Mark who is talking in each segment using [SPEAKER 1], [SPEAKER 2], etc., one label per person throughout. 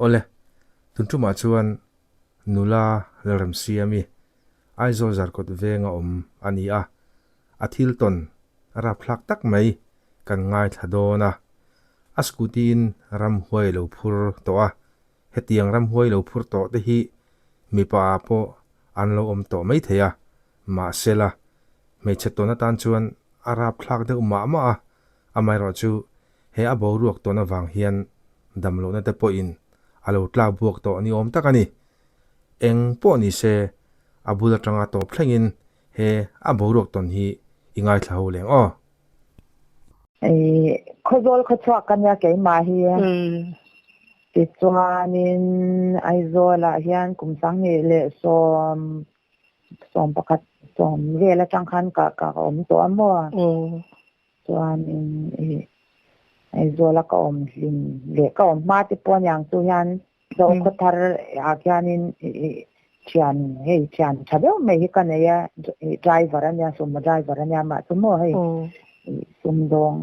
[SPEAKER 1] ole tuntu ma chuan nula leram siami aizo zarkot venga ania athil ton ara phlak tak mai kan ngai thadona askutin ram huai lo phur to a hetiang ram huai lo phur to te hi mi pa po an lo to mai theya ma sela me chetona tan chuan ara phlak de ma amai ro chu he a bo ruak to na wang hian damlo na te po in alo tla buak to ni takani eng po ni se abula tanga to phlengin he a bo ruak ton hi ingai thlau leng
[SPEAKER 2] khozol khachwa kanya ke ma hi ti chuanin aizola hian kumsang ni le som pakat som vela changkhan ka to amo chuanin aizola ka lim le ka ma ti pon yang tu hian do khothar a kyanin chian chabeu me hi kanaya driver anya sum driver anya ma tumo hei sumdong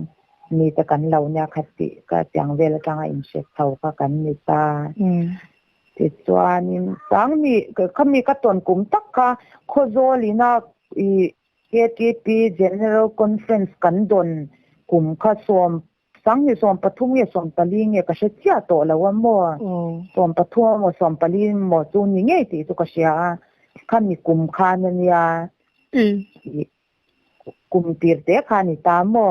[SPEAKER 2] ni ta kan lo nya khati ka tiang vel tanga in she thau ka kan ni ta ti chuanin sang ni khami ka ton kum tak ka khozolina KTP General Conference kan don kum kha som sang ni som pathum nge som pali nge ka she chia to lawa mo som pathum mo som pali mo chu ni nge ti tu ka sia khami kum khan nia kum tir te khani ta mo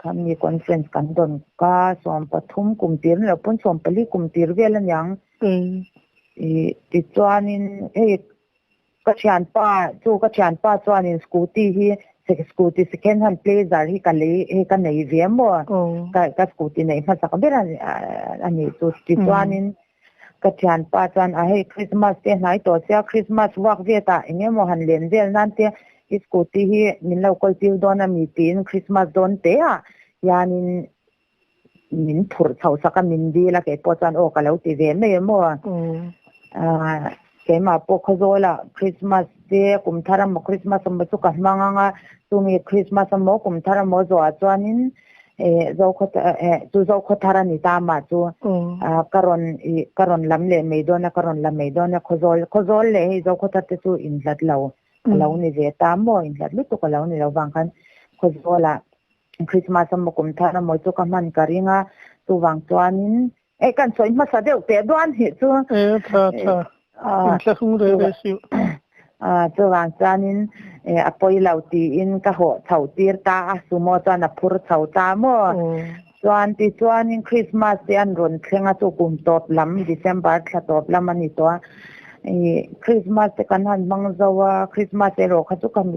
[SPEAKER 2] khami conference kan don ka som pathum kum tir la pon som pali kum tir vel anyang ti chuanin ka chian pa chuanin scooty second hand pleasure hi ka le ka nei ve mo ka scooty nei ma sak ber ani tu ti chuanin ka chian pa chuan a hei Christmas te nai to sia Christmas wak ve ta enge mo han len vel nan te scooty hi min local til dona mi tin Christmas don te a yanin min phur thau saka min di la ke po chan o ka lo ti ve me mo ke ma po khozola Christmas te kum tharam mo Christmas mo chu ka manga tumi Christmas mo kum tharam mo zo a chuanin zo khothara ni ta ma chu karon lam le meidona khozol le hi zo khothate chu in lat lo lo ni ve ta mo in lat lu to ka lo ni lo wang khan khozola Christmas mo kum thara mo chu ka man karinga tu wang chuanin kan soi ma sa deu te doan hi chu
[SPEAKER 3] tla hung re siu
[SPEAKER 2] chu wang chuanin apoi lauti in ka ho chau tir ta sumo chuan a phur chau ta mo chuanin Christmas te an ron thlenga chu kum top lam December thla top lam ani to Christmas te kan han mang zawa Christmas e ro kha chu kam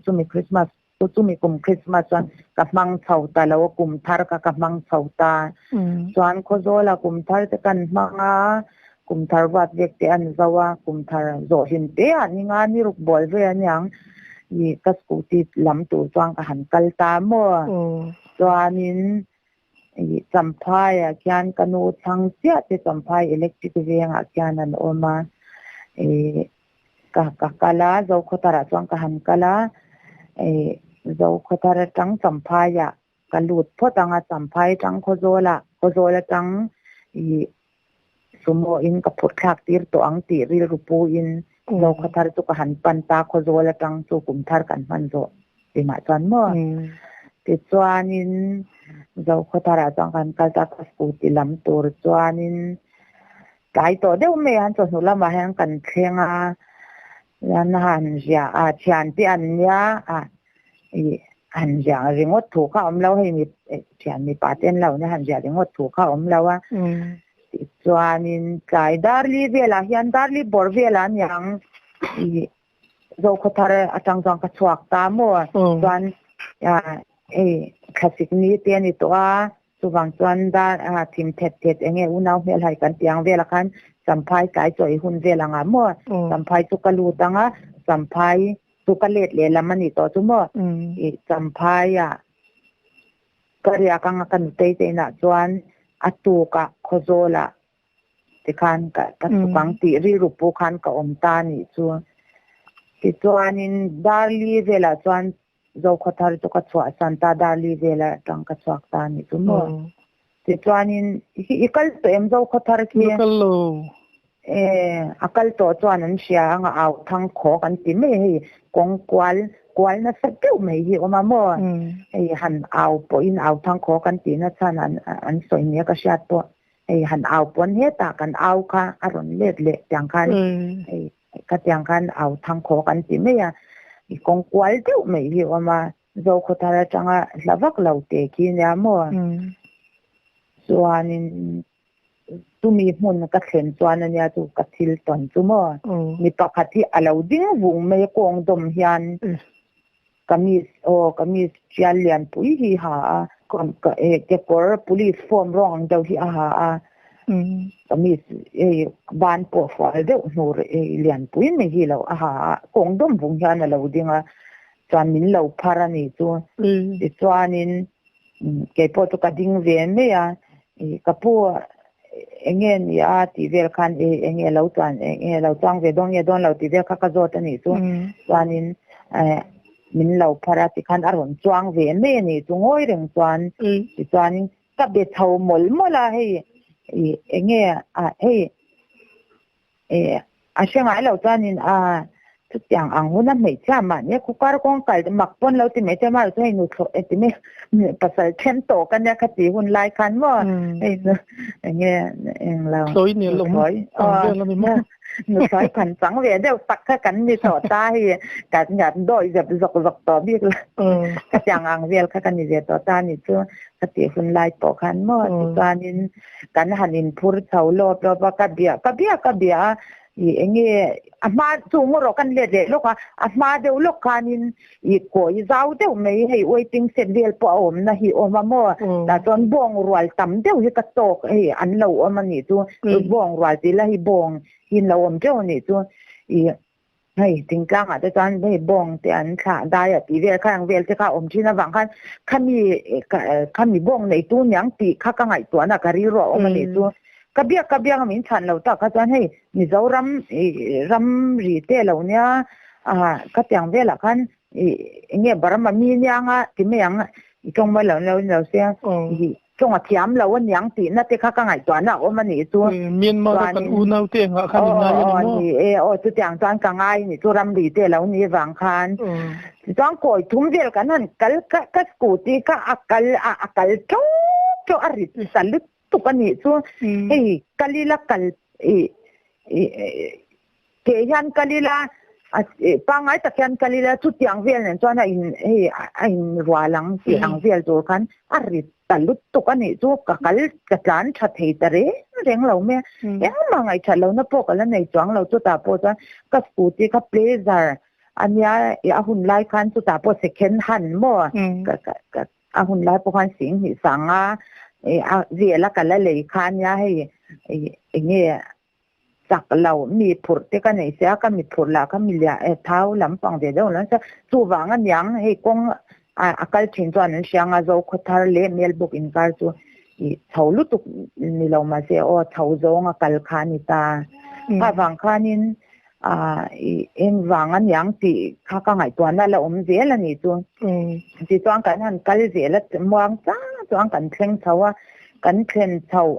[SPEAKER 2] chumi Christmas chumi kum Christmas chuan ka mang chau ta lo kum thar ka mang chau ta chuan khozola kum thar te kan manga kum thar wat vek te an zawa kum thar zo hin te ani nga ni ruk bol ve anyang ka scooty lam tu chuan ka han kal ta mo chuanin champhaya kyan kanu thang sia te champhai electric venga kyan an oma ka kala zo khotara chuan ka han kala zo khotara tang champhaya kalut photanga champhai tang khozola tang sumo in ka phut khak tir to ang ti ril rupu in zo khathar chu ka han pan ta khozola tang chu kum thar kan man zo ti ma chan mo ti chuanin zo khathara chang kan kal ta scooty lam tur chuanin kai to deu me han chu nu lama hang kan thlenga yan han ja chian ti an ya han ja ringot thu kha lo hei mi chian mi paten lo ne han ja ringot thu kha lo a chuanin kai darli vela hian darli bor vela nyang zo khothare atang jang ka chuak ta mo chuan classic ni te ni to a chuwang chuan da thim thet enge unau hmel hai kan tiang vela khan samphai kai choi hun vela nga mo samphai chu kalu tanga samphai chu kalet le lamani to chu mo samphai karya kanga kan te na chuan atuka khozola te khan ka supang ti ri rupu khan ka omta ni chu ti chuanin darli vela chuan zo khathar to ka chwa santa darli vela tang ka chwak ta ni chu mo ti chuanin ikal to em zo khothar ki
[SPEAKER 3] Kalo.
[SPEAKER 2] akal to chuan an sia nga au thang kho kan ti me hi kong kwal na sa teu mai hi oma mo ei han au po in au thang kho kan ti na chan an soi nia ka shat po ei han au pon he ta kan au kha aron le tyang khan ei ka tyang khan au thang kho kan ti me ya i kong kwal teu mai hi oma zo khothara changa lavak lo te ki nya mo chuanin tumi hmun ka thlen chuan ania tu ka thil ton chu mo mi pakhathi alo ding vung me kong dom hian kamis chial lian pui hi ha ke kor police form rong do hi ha kamis ban po fal de nur lian pui me hi lo ha kong dom vung hian alo dinga chuan min lo pharani chu ti chuanin ke po to ka ding ve me ya kapu engen ya ti vel khan enge lo tan enge lo chang ve dong ye don lo ti ve kha ka zot ani chu chuanin min lo phara ti khan aron chuang ve me ni chu ngoi reng chuan ti chuanin ka be thau mol mola hei enge hei a shenga lo chuanin tu tiang ang huna mei cha ma ne ku kar kong kal mak pon lo ti me cha ma chu nu tho ti me pasal chen to kan ya ka ti hun lai khan mo nge eng la
[SPEAKER 3] lối ni lom lo mi mo
[SPEAKER 2] nu sai kan chang ve de tak ka kan ni tho ta hi ka nya doi zap zok to bi ka tiang ang vel ka kan ni ve to ta ni chu ka ti hun lai to khan mo ti kanin kan hanin phur chau lo ka bia enge ama chu mo ro kan le loka ama de lok kanin I ko I zau de me hei waiting set vel po om na hi oma mo ta ton bong rual tam de hi ka tok hei an lo oma ni tu bong rual ti la hi bong hin lo om de ni tu hei ting kang a de tan hei bong te an kha da ya ti vel khang vel te kha om china wang khan khami bong nei tu nyang ti kha ka ngai tu na ka ri ro oma ni tu kabia min chan lo ta ka chan hei mizoram ram ri te lo nya ka tyang vela khan nge barama mi nyanga ti me yang tong ma lo se tong a thiam lo an yang ti na te kha ka ngai twa na o mani tu
[SPEAKER 3] Myanmar kan u nau te nga khan na
[SPEAKER 2] ni tu tyang tan ka ngai ni tu ram ri te lo ni wang khan tang koi thum vel kan han kal ka skuti ka akal to arit salut tu kan ni chu kalila kal ke yan kalila pangai takyan kalila tu tiang vel nen chuan in rualang tiang vel tu kan arit talut tu kan ni chu ka kal ka tlan tha thei tare reng lo me yang mangai thalo na po kala nei chuang lo tu ta po chuan ka scooty ka pleasure ania a hun lai khan tu ta po second hand mo ka a hun lai po khan sing hi sanga viela kala le khan ya hei nge sak lo mi phur te ka nei sia ka mi phur la ka mi lia thau lam pang de do la sa chu wang an yang hei kong akal thin chuan an siang a zo khothar le mel book in kar chu thau lu tu ni lo ma se thau zo nga kal khani ta ka wang khanin en wang an yang ti kha ka ngai tuan la om zel ani chu ti chuang kan han kal zel la muang cha chuang kan thleng thawa kan thlen thau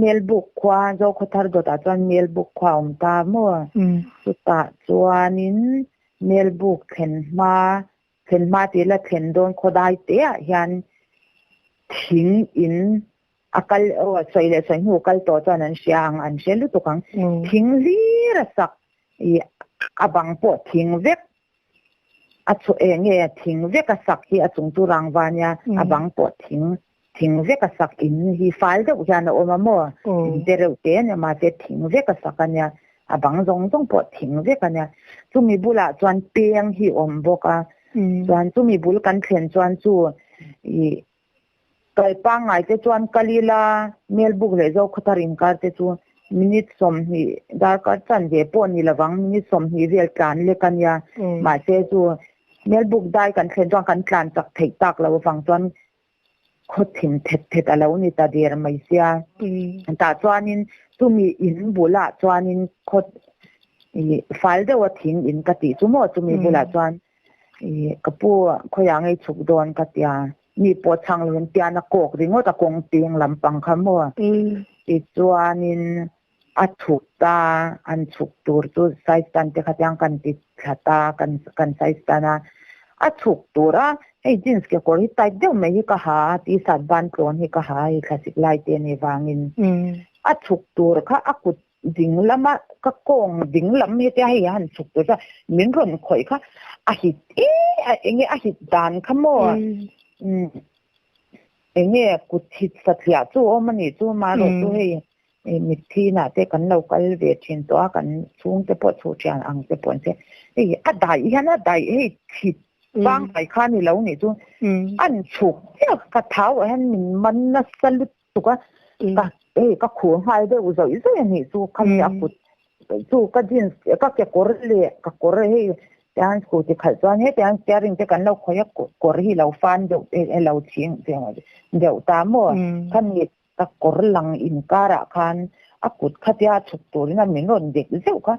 [SPEAKER 2] mel book kwa zo khothar do ta chuan mel book kwa ta mo chu ta chuanin mel book thlen ma ti la thlen don khodai te hian thing in akal sai hu kal to chuan an siang an selu to kang thing li ra sak abang po thing vek a chu nge thing vek a sak hi a chung tu rangwanya abang po thing vek a sak in hi fal de ujan oma mo de re te ne ma te thing vek a sak anya abang zong po thing vek anya chumi bula chuan peng hi om boka chuan chumi bul kan thlen chuan chu kai pa ngai te chuan kalila mel book le zo khotarin kar te chu minute som hi dar kar chan je po ni lawang minute som hi vel kan le kan ya ma te chu mel book dai kan thlen chuan kan tlan chak thei tak lo wang chuan khothin thet alo ni ta der mai sia ta chuanin chumi in bula chuanin khot fal de wa thing in ka ti chu mo chumi bula chuan kapu khoyang ei chuk don ka tia mi po chang lun pian a kok ringo ta kong ting lampang khamo ti chuanin a thuk ta an thuk tur tu size tan te khatyang kan ti thata kan size tana a thuk tura hey jeans ke kor hi tight deuh mai hi ka ha ti sat ban klon hi ka ha hi classic light te ni wangin a thuk tur kha akut ding lama ka kong ding lam hi te hi han thuk tur ta min ron khoi kha a hit enge a hit dan khamo enge kut hit satya chu omani chu ma ro chu hei mi thi na te kan local ve thin to kan chung te po chu chian ang te pon te ei a dai hian a dai ei hit wang ai kha ni lo ni chu an chuk ka thau han min man na salut tu ka ka khu hai de u zo i zo ni chu kan ya kut chu ka jeans ka ke kor le ka kor hei dan ko ti khal chuan he dan sharing te kan lo khoya kor hi lo fan de lo thing te deu ta mo kan ni ta kor lang in kara khan akut khatia chuk turina mingon dek zeu ka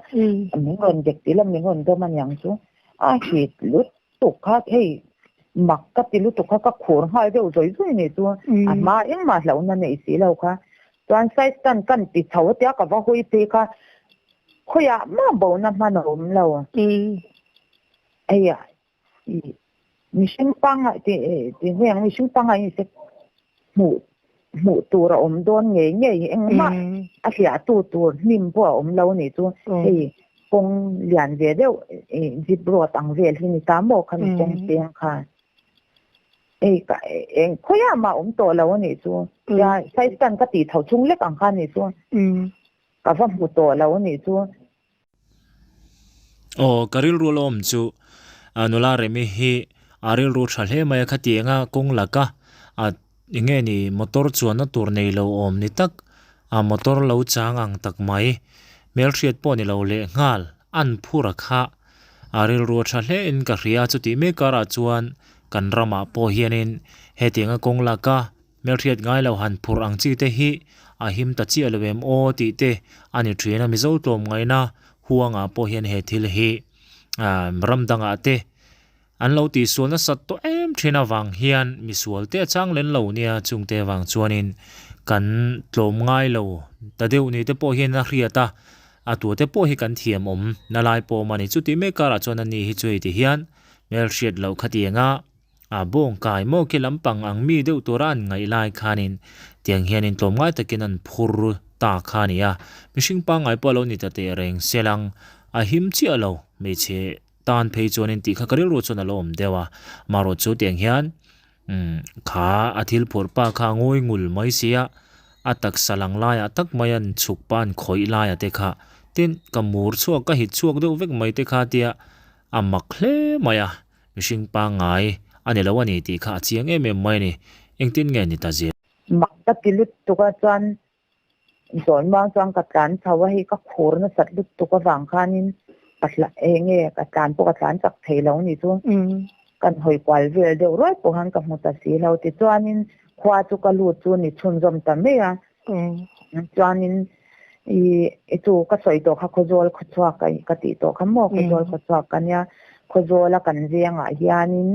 [SPEAKER 2] mingon dek tila mingon do man yang chu a hit lut tu kha hei mak ka ti lut tu kha ka khur hai deu zoi zoi ni chu ama eng ma lo na nei si lo kha chuan size tan kan ti chho tia ka wa hoi te kha khoya ma bo na ma nom lo aya mi sing pang ti heng mi sing pang ai se mu tu ra om don nge eng ma a hia tu nim po om lo ni chu ei kong lian ve deu jip ro tang vel hi ni ta mo khan kong teng kha ei ka eng khoya ma om to lo ni chu ya sai tan ka ti thau chung lek ang kha ni chu ka va mu to lo ni chu
[SPEAKER 4] o karil ru lom chu anula remi hi aril ru thalhe mai khatianga kong laka a inge ni motor chuana tur nei lo om ni tak a motor lo changang tak mai mel thiat po ni lo le ngal an phura kha aril ru thahle in ka ria chu ti me kara chuan kan rama po hianin hetinga kong laka mel thiat ngai lo han phur ang chi te hi a him ta chi alwem o ti te ani thina mi zo tom ngai na huanga po hian he thil hi ram danga te an lo ti sual na sat to em thina wang hian mi sual te chang len lo nia chung te wang chuanin kan tlom ngai lo ta deu ni te po hian na hriata a tu te po hi kan thiam om na lai po mani chu ti me kara chuan ani hi chui ti hian mel hriat lo khatianga a bong kai mo ke lampang ang mi deu turan ngai lai khanin tiang hianin tlom ngai takin an phur ta khania mishing pa ngai po lo ni ta te reng selang a him chi alo me che tan phei chuanin ti kha karil ro chona lom dewa maro chu tiang hian kha athil phur pa kha ngoi ngul mai sia atak salang laya tak mayan chuk pan khoi laya te kha tin kamur chuak ka hit chuak do vek mai te kha tia amak hle maya mishing pa ngai ani lawani ti kha chiang em mai ni engtin nge ni ta je
[SPEAKER 2] mak ta pilut tu ka chuan zon ma chuan ka tlan chawa hi ka khur na sat lut tu ka wang khanin patla enge ka tlan po ka tlan chak thei lo ni chu kan hoi kwal vel deu roi po han ka mu ta si lo ti chuanin khwa chu ka lu chu ni chun zom ta me ya chuanin i chu ka soi to kha khozol khachwa ka ti to kha mo khozol khachwa kanya khozola kan zenga hianin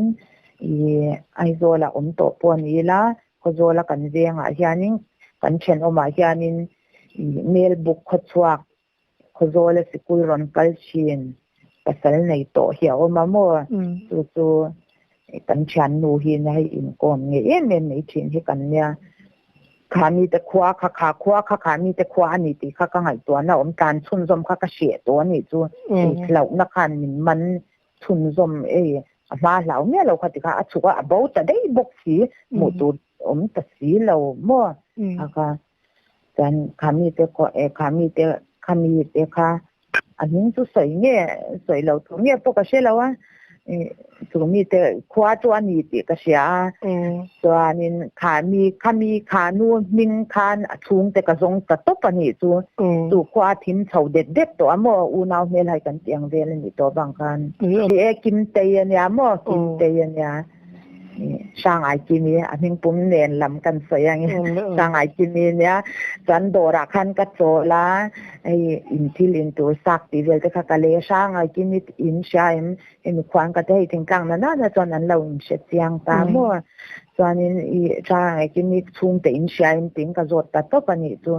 [SPEAKER 2] aizola to po ni la khozola kan zenga hianin kan chen oma hianin mail book khachwa khozola sikul ron kalchin pasal nei to hi oma mo chu kan chan nu hi nai in kon nge em nei thin hi kan nya khami te khwa kha mi te khwa ani ti kha ka ngai to na om tan chun zom kha ka she to ni chu lau na khan min man chun zom ma lau me lo kha ti kha chu ka about ta dei bok si mu tu om ta si lo mo aka kan khami te ko khami te kha anin chu soi lo tu nge po ka she lo wa chu mi te khwa chu ani ti ka sia chuanin khami khanu ning khan achung te ka zong ta to pani chu khwa thin chho det to amo u naw mel hai kan tiang vel ni to bang khan e kim te ya mo kim te ya sang ai ki mi a ming pum nen lam kan soyang sang ai ki mi nya chan dora khan ka chola ai in thil in tu sak ti vel ka ka le sang ai ki mi in shaim in kwan ka te ting kang na chon an lo in she chiang ta mo chuanin i sang ai ki mi chung te in shaim ting ka zot ta to pani chu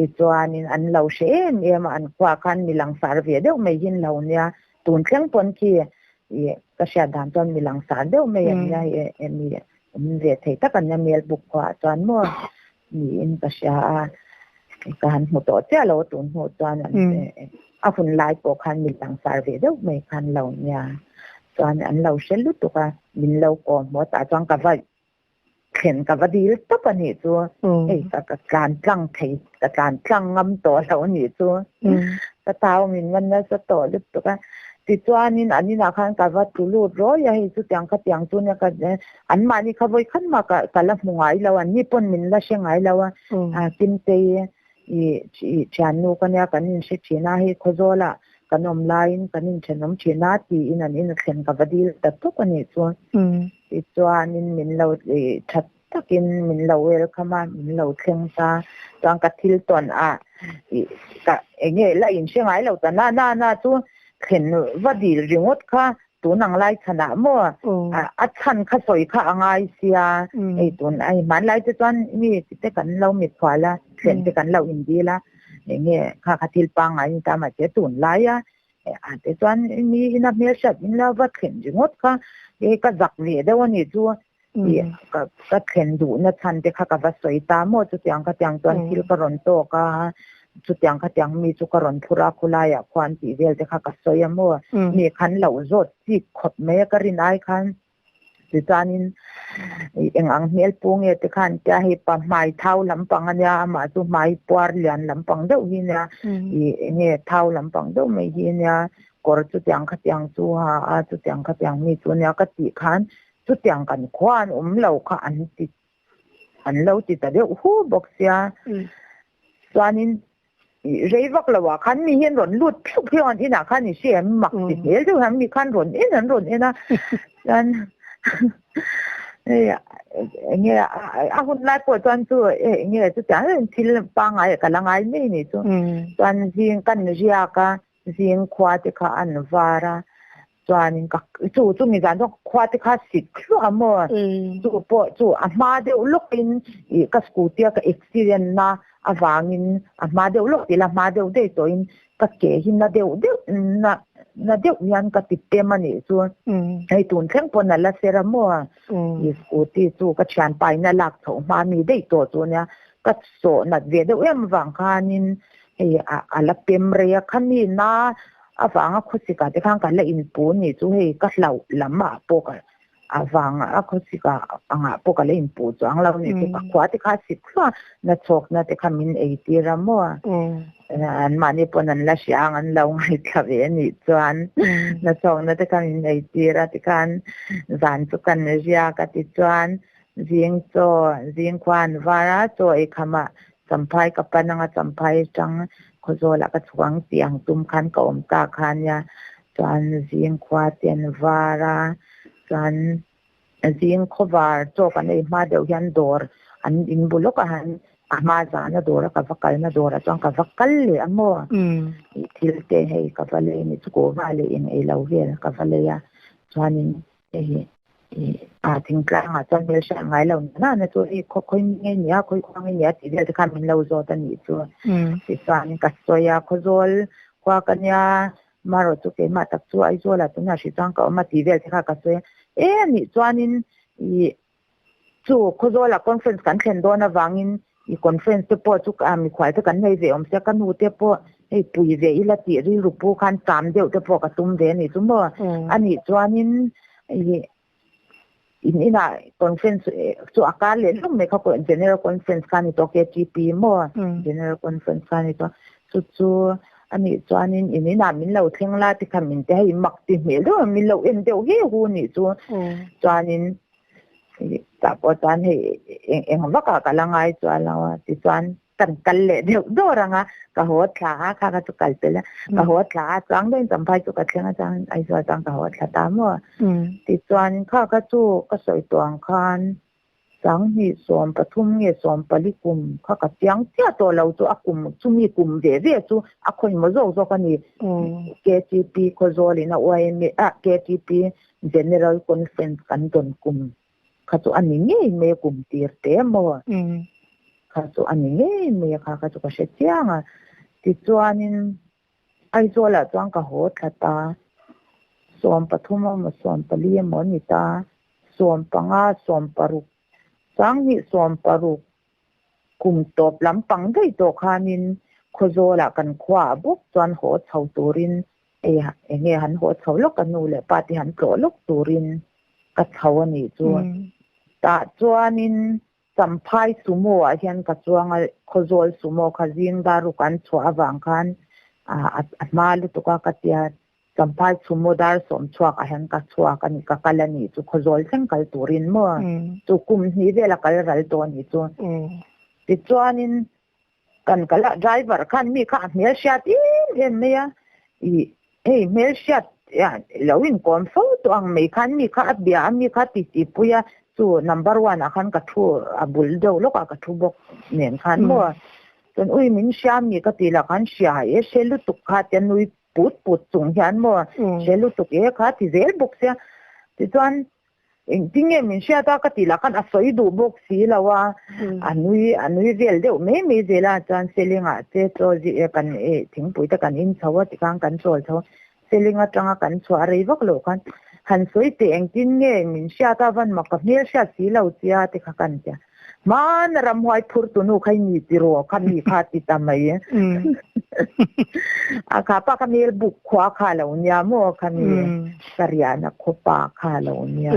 [SPEAKER 2] i chuanin an lo she em an kwa khan mi lang sar ve deuh mai hin lo nya tun thleng pon ki i ka sha dan ton mi lang sar deuh mai an ya mi ve thei ta kan ya mel buk kwa chuan mo ni in ka sha ka han mo to cha lo tun ho chuan a hun lai ko khan mi lang sar ve deuh mai khan lo nya chuan an lo she lu tu ka min lo ko mo ta chuan ka vai khen ka vadil to pani chu ei ka kan tlang thei ka kan tlang ngam to lo ni chu ka taw min man na sa to lu tu ka ti chuanin anina khan ka va tu lu ro ya hi chu tyang chu ne ka an ma ni kha voi khan ma ka la mungai lo an ni pon min la shengai lo a tin te i chanu ka ne ka nin se china hi khozola kanom line kanin chenom china ti in an in khen ka vadil ta to pani chu ti chuanin min lo that takin min lo wel khama min lo thleng ta tang ka thil ton a ka enge la in shengai lo ta na chu khen vadil ringot kha tu nang lai thana mo a chan kha soi kha angai sia ei tun ai man lai te chuan mi te kan lo mi khwala khen te kan lo in di la enge kha thil pa ngai ta ma che tun lai a te chuan mi ina mel shat in la va khen ringot kha e ka zak ve de wani chu ka khen du na chan te kha ka va soi ta mo chu tyang ka tyang chuan thil ka ron to ka chu tyang ka tyang mi chu ka ron phura khula ya khwan ti vel te kha ka soi mo mi khan lo zot chi khop me ka rin ai khan ti chanin engang mel pung e te khan ta hi pa mai thau lampang ania ma chu mai puar lian lampang deuh hi nia i nge thau lampang deuh mai hi nia kor chu tyang ka tyang chu ha a chu tyang ka tyang mi chu nia ka ti khan chu tyang kan khwan lo kha an lo ti ta deuh hu bok sia chuanin reivak lawa khan mi hian ron lut phiu phiu an ina khan ni siam mak ti hel chu ham mi khan ron ena chan nge a hun lai po chuan chu nge chu chang thil pa ngai ka langai nei ni chu chuan jing kan ria ka jing khwa te kha an vara chuan ka chu mi zan khwa te kha sik khlu amo chu a ma de ulokin ka scooty ka accident na awangin a ma de ulok ti la ma de de to in ka ke hin na de na de yan ka ti te mani chu ai tun thleng pon la sera mo i scooty chu ka chan pai na lak tho ma mi de to chu nya ka so na ve de em wang khanin ei a la pem re khani na awanga khosika te khang ka la in pu ni chu hei ka hlau lama po ka awanga a khosika anga po ka la in pu chu ang lo ni te ka khwa te kha sik khwa na chok na te khamin ei ti ra mo an mani pon an la siang an lo ngai thave ni chuan na chok na te khamin ei ti ra te khan zan chu kan ria ka ti chuan jing kwan vara cho e khama champhai ka pananga champhai tang khozola ka chuang tiang tum khan ka om ta khan ya chuan jing khwa ten vara chuan jing khovar cho kan ei ma deuh hian dor an in bulok a han ama zana dora ka vakal na dora chuan ka vakal le amo thil te hei ka vale ni chu ko vale in ei lo vel ka vale ya chuanin a thing tlang a chuan mel sha ngai lo na chu i khoi nge nia khoi khwang nge nia ti vel te khan min lo zo ta ni chu ti chuan ka soya khozol kwa kanya maro chu ke ma tak chu ai zo la tu na shi chang ka ma ti vel te kha ka soya ni chuanin i chu khozola conference kan thlen do na wangin i conference te po chu ka mi khwai te kan nei ve om se kan hu te po ei pui ve ila ti ri ru pu khan cham deuh te po ka tum ve ni chu mo ani chuanin ina conference chu akal le lum me kha ko general conference kan ni to ke gp mo general conference kan ni to chu ani chuanin ina min lo thleng la ti khamin te hi mak ti hmel do min lo en deuh he hu ni chu chuanin ta po tan he eng vaka ka langai chuan lawa ti chuan กันเละเดี๋ยวโดรังอ่ะกะหัวถาค่ะก็จะกันไปแล้วกะหัวถาจังเดินสัมภาษณ์จุกเชียงอาจารย์ไอ้ส่วนจังกะหัวถาตามว่าติดจวนข้าก็จู่ก็สวยตัวคันจังหีสวมปทุมเงี้ยสวมปริกุมข้าก็เจียงเจ้าตัวเราจู่อากุมจู่มีกุมเดี๋ยวจู่อาคนมาโซ่กันนี่KTP ก็โซ่เลยนะว่าKTP General Conference กันตนกุมข้าจู่อันนี้เนี่ยไม่กุมตีร์เต็มว่าข้าจู่อันนี้เนี่ยไม่ข้าจู่ก็เสียงอ่ะติดจวนไอ้โซ่ละจังกะหัวถาตาสวมปทุมมาสวมปลีมอนิตาสวมปังอาสวมปรุกจังหิสวมปรุกกุมตบลำปังได้ตัวคานินโคโซละกันขวาบุกจวนหัวเฉาตูรินเงี้ยหันหัวเฉาลกกันนูเลยปาฏิหันโกรลกตูรินกัดเฉานี่จวนตาจวนินสัมภายสุโมอาเฮียนกัดจวงโคโซลสุโมขจิงดารุกันชัววังคันอัดมาลุตุกากัดยาสัมภาษณ์สมมุติว่าสมชวกอาหารกัชวกันนี่ก็กาลนี่จุขจอยเส้นกัลตูรินมั่วจุกุมนี่เวลากัลรัลตัวนี่จุติดจวนินกันกัลไดรเวอร์คันมีข้าเมลชัดเห็นไหมอ่ะเมลชัดเราอินคอมฟูตัวอังไม่คันมีข้าเบียมีข้าติดปุยจูnumber 1อาคันกัทูบุลโดลูกกัทูบกเนี่ยคันมั่วจนอุ้ยมินชามีก็ตีละคันเสียเชลุตุกขาดยันอุ้ยปุดส่งยันมั่วเชลุตุกข้าที่เซลบุกเสียที่จวนจริงๆมินเสียตาก็ตีละคันอาศัยดูบุกสีแล้วว่าอันนู้ยเวลเดียวไม่เจล่าจวนเซลิงอ่ะเจ้าจีกันถึงปุยตะกันอินชาวที่กันกันโซลชาวเซลิงอ่ะจังกันชัวอะไรพวกโลกันหันสวยเตียงจริงๆมินเสียตาวันมากับเนื้อเสียสีเราเสียที่กันจ้ะมันรำไว้พูดตัวนู้นใครมีติโร่คันมีขาติดตามไหมอาคาปะคันมีบุกขวาขาเหล่านี้มั่วคันมีสริยานะขปาขาเหล่านี้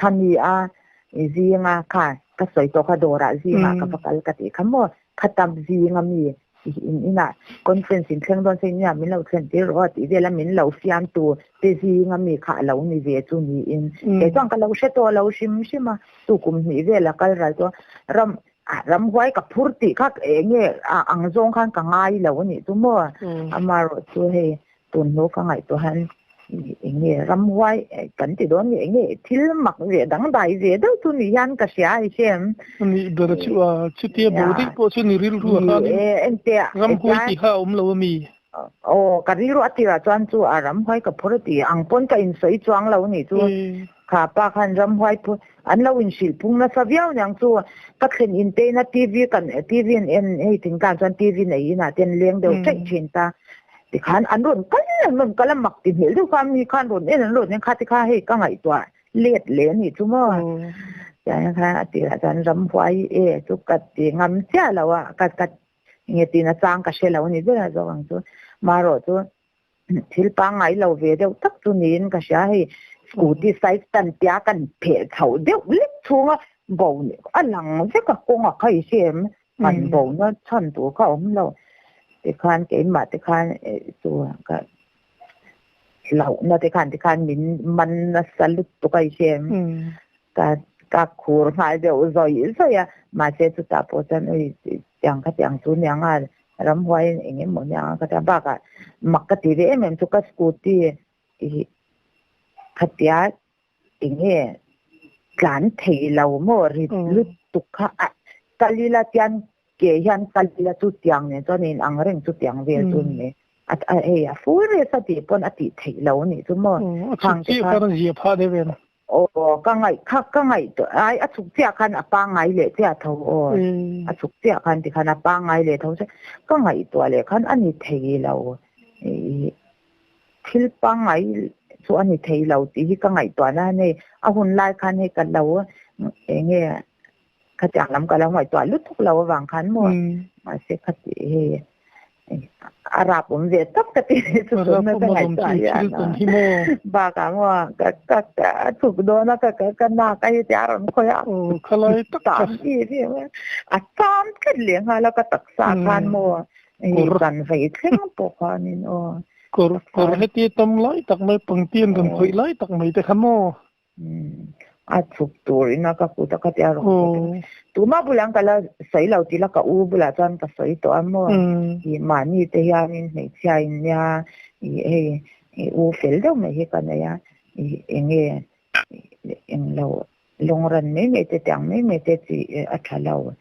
[SPEAKER 2] คันมีจีงาค่ะก็สวยตัวขดระจีงากับปะกัลกติขมั่วขัดตามจีงามีอิน่ะคอนเฟรนซ์สินเครื่องดนตรีเนี่ยมิเราเซ็นที่รอที่เวลามิเราฟิอันตัวเตจีงามีขาเหล่านี้เวจุนีอินแต่จังก็เราเชื่อตัวเราชิมใช่ไหมตัวกลุ่มนี้เวลาก็เราตัวรำไว้กับพูดติข้าเนี่ยอังจงข้างกับง่ายแล้วนี่ตัวมั่วอามารตัวเฮตัวโน้ข้างไงตัวฮันเนี่ยรำไว้กันติดโดนเนี่ยที่หมักเนี่ยดังใดเนี่ยตัวตัวนี้ยันก็เสียไอ้เช่น
[SPEAKER 3] นี่เดี๋ยวชิเตียบดีพอชินิริลรัวกันรำไว้ที่ข้าเรามี
[SPEAKER 2] โอ้กันริลรัวที่เราจวนจูรำไว้กับพูดติอังปนกับอินสวยจวงเรานี่ตัวข้าป้าคันรำไว้พูอันเราอินชิลปุ่งน่ะสบายอย่างตัวก็เห็นอินเทอร์เน็ตทีวีกันทีวีถึงการจวนทีวีไหนน่ะเต็นเลี้ยงเดี๋ยวเช็คเชิญตาที่ขันอันรุ่นก็ละหมักติดเหตุด้วยความมีขันรุ่นรุ่นยังคัดที่ข้าให้ก็ไงตัวเลียดเหลนนี่ชั่วโมงอย่างนี้ค่ะที่อาจารย์รำไว้ทุกกัดที่งำเสียแล้วอ่ะกัดเงี้ยที่น่าจ้างก็เชื่อแล้วนี่ด้วยนะจ๊ะตัวมารอตัวทิลปังไงเราเวเดียวทักตัวนี้ก็เชื่อให้กูที่ใส่ตันเตียกันเผยเขาเดี๋ยวเล็กชัวบ่าวเนี่ยอันหลังจะกับกงอ่ะใครเชื่อมันบ่าวเนี่ยชั้นตัวเขาเราแต่คันเก๋มาแต่คันตัวก็เราเนี่ยแต่คันมินมันสลุดตัวใครเชื่อก็คูร์หายเดี๋ยวซอยมาเจอตัวตาปวดจันอย่างก็อย่างตัวอย่างอ่ะรำไว้อย่างเงี้ยหมดอย่างก็จะบ้าก็มักกะตีเร่เหมือนทุกสกูตี้ขัดยาอย่างเงี้ยการเทเราโมริลุตุกะกาลิลาเตียนเกี่ยนกาลิลาตุตียงเนี่ยตอนนี้อังเร่งตุตียงเวตุนเนี่ยฟูเรสติปนอติเทเราเนี่ยทุกโม
[SPEAKER 3] ทางที่เขาเยียบพาได้เวน
[SPEAKER 2] โอ้ก็ไงก็ไงตัวสุกเสียคันปังไงเลยเจ้าเท่าสุกเสียคันที่คันปังไงเลยเท่าใช่ก็ไงตัวเลยคันอันนี้เทเราทิลปังไงส่วนนี้เทเราที่ก็ไงตัวนั้นเนี่ยเอาหุ่นลายคันให้กันเราเงี้ยขจังลำกันแล้วไงตัวลุทุกเราวางคันมั่วมาเสียขจิอาราบผมเวทตับกติสุดๆไม่เป็นไรตัวอย่างบากาว่าก็ถูกโดนแล้วก็น่าใกล้จะรำคอย
[SPEAKER 3] เขาเลย
[SPEAKER 2] ตามที่ว่าตามกันเลี้ยงแล้วก็ตักสาการมัวกันไฟเครื่องปกนี่
[SPEAKER 3] ก็ให้ตีตำไล่ตักไม่ปังเตียนกันคุยไล่ตักไม่แต่ขโม
[SPEAKER 2] chụp tuổi nó các cụ ta cái tiền rồi tụi mà bulan cái là sấy lâu thì là cái u bulan chân cái sấy to mà thì mà như thế ya nên này chơi nha u phèn đâu mà cái này ya nghe lâu long run mấy cái tiếng mấy cái gì ở thà lâu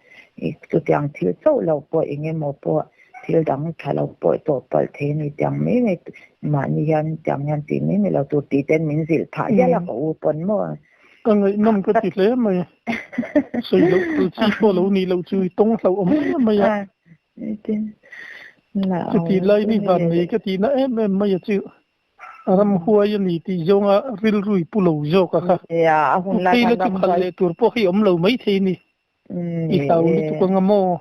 [SPEAKER 2] tụi tiếng thiếu sâu lâu po nghe một po thiếu đắng thà lâu po to po thế này tiếng mấy mà như yan tiếng yan tí mấy lâu tụi tí tên mình gì thà ya là cái u pon mà
[SPEAKER 3] cái này năm cái gì đấy mà xây lâu từ chi po lâu ní lâu chui tông lâu mà ya cái gì lấy đi vào này cái gì nó em mà ya chứ ram huwa yani ti zonga ril rui pulo zo ka kha
[SPEAKER 2] ya hun la
[SPEAKER 3] ti la tu khale tur po khi lo mai the ni i tau ni tu nga mo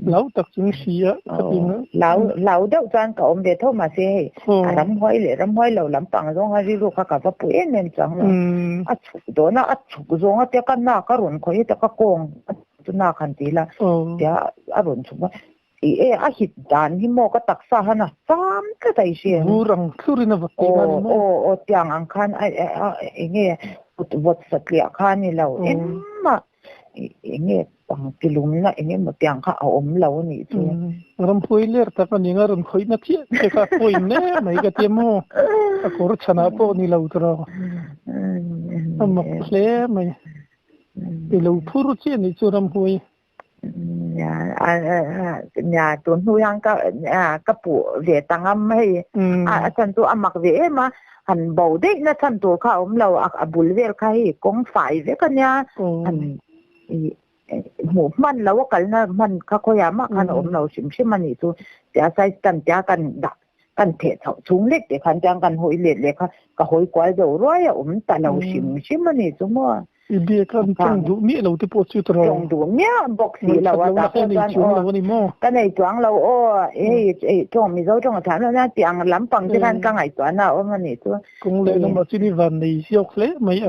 [SPEAKER 3] lau tak chung sia ka tin
[SPEAKER 2] lau dau chan ka om de tho ma se ram hoi lo lam pang zong ha ri ru ka va pu en nem chang a chu do na a chu zong a te ka na ka ron khoi te ka kong tu na khan ti la ya a ron chu a hit dan hi mo ka taksa hana sam ka tai she
[SPEAKER 3] burang khurina vakti na
[SPEAKER 2] o tiang ang khan nge wat satlia khan ni lo emma nge pang tilum na nge mo tiang kha om lo ni chu
[SPEAKER 3] ram poiler ta ka ninga ram khoi na thi te ka poi ne mai ka te mo a kor chana po ni lo tra amma ple mai te lo thuru che ni chu ram poi
[SPEAKER 2] nhà tuần nuôi ăn cái bộ về tăng âm hay chân tu âm mặc về mà hành bầu đấy nó chân tu khao ông lâu bùn về cái cũng phải về cái nhà hành một man lâu cái nó man cái coi mà hành ông lâu xím xím man itu giá sai chân giá cần đặt cần thể thấu chúng lết để khán trang cần hội liệt cái hội quái đầu rồi ông ta lâu xím xím man itu mà
[SPEAKER 3] ibia kan chang du mi lo te po chu tro
[SPEAKER 2] chang du mi box si la wa ta cái này chuang lo o chong mi zo chong ta na tiang lam pang te kan ka ngai twa na o ma ni tu
[SPEAKER 3] kung le no ma chi ni van ni siok le mai